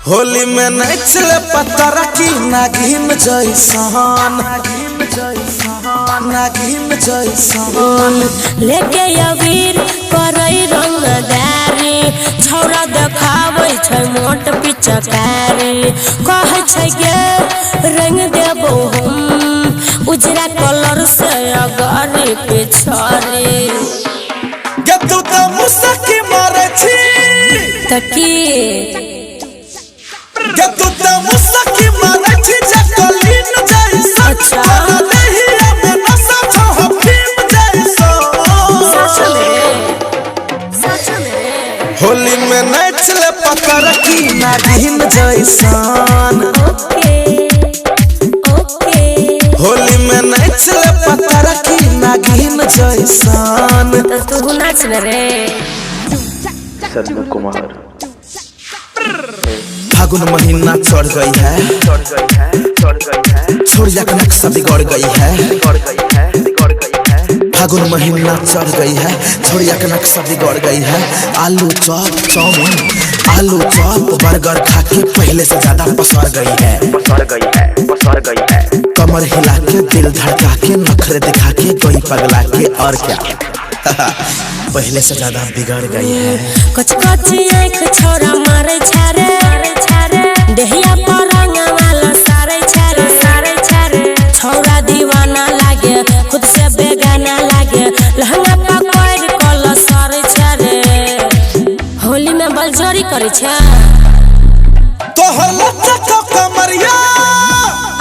होली में नचले पत्थर की नागिन जैसन लेके अबीर करई रंगदारी छौरा देखाबै छै मोट पिचकारी कहै छै गे रंग देबो हम उजरा कलर से अगारी पिछारी गे तू त मुसकी मारै छी तकी गे तू त मुसकी मारै छी जकलीन जैसन अच्छा होली में नचले पत्थर की नागिन जैसन होली में नचले पत्थर की नागिन जैसन तो तू नाच रे सन्नू कुमार। फागुन महीना चढ़ गई है छोड़िया का नक्शा बिगड़ गई है फागुन महीना चढ़ गई है छोड़िया का नक्शा बिगड़ गई है आलू चॉप चाउमीन आलू चॉप बर्गर खा के पहले से ज्यादा पसर गई है कमर हिला के दिल धड़का के नखरे दिखा के गोई पगला के और क्या पहले से ज्यादा बिगड़ गई है कच कच आँख छोरा मारे छारे देहिया पर रंगा वाला सारे छारे छोरा दीवाना लागे खुद से बेगाना लागे लहंगा पकड़ कल सारे छारे होली में बलजोरी करे छे तोहर लच्चा को कमरिया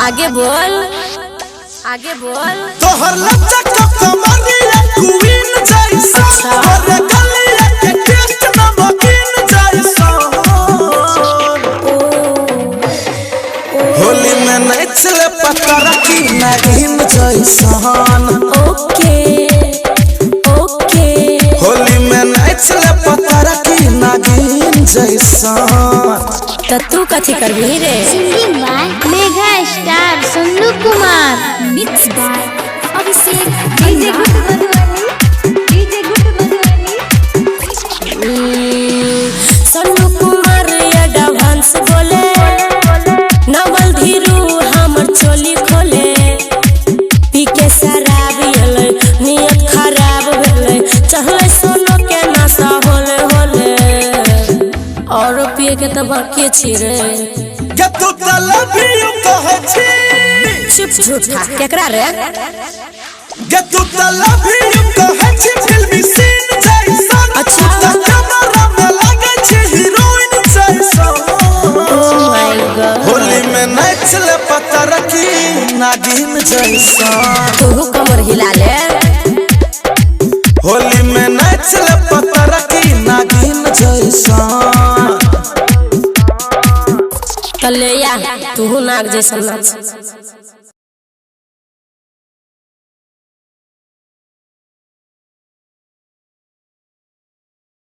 आगे बोल तोहर लच्चा को कमरिया क्वीन जैसा और गलिया के टेस्ट नमकीन जैसा होली में नचले पत्थर की नागिन जैसन ओके होली में नचले पत्थर की नागिन जैसन तो तू कथी करबी रे singing by mega star Sannu Kumar mix by Abhishek DJ good Madhubani Sannu Kumar advance बोले नवल धीरू हमर चोली खोले पी के शराब एलै नियत खराब भेलै चहले सोनो के नशा होले और पिए के तो बाकी छी रे के तू त लव यू कहै छी चुप झूठा केकरा रे के तू त लव यू कहै छी फिल्मी सीन जैसन अच्छा कैमरा में लागै छी हीरोइन जैसन माय गॉड होली में नचले पत्थर की नागिन जैसन तू कमर हिला ले होली में नचले पत्थर की नागिन जैसन तले या तू नाग जैसन नाच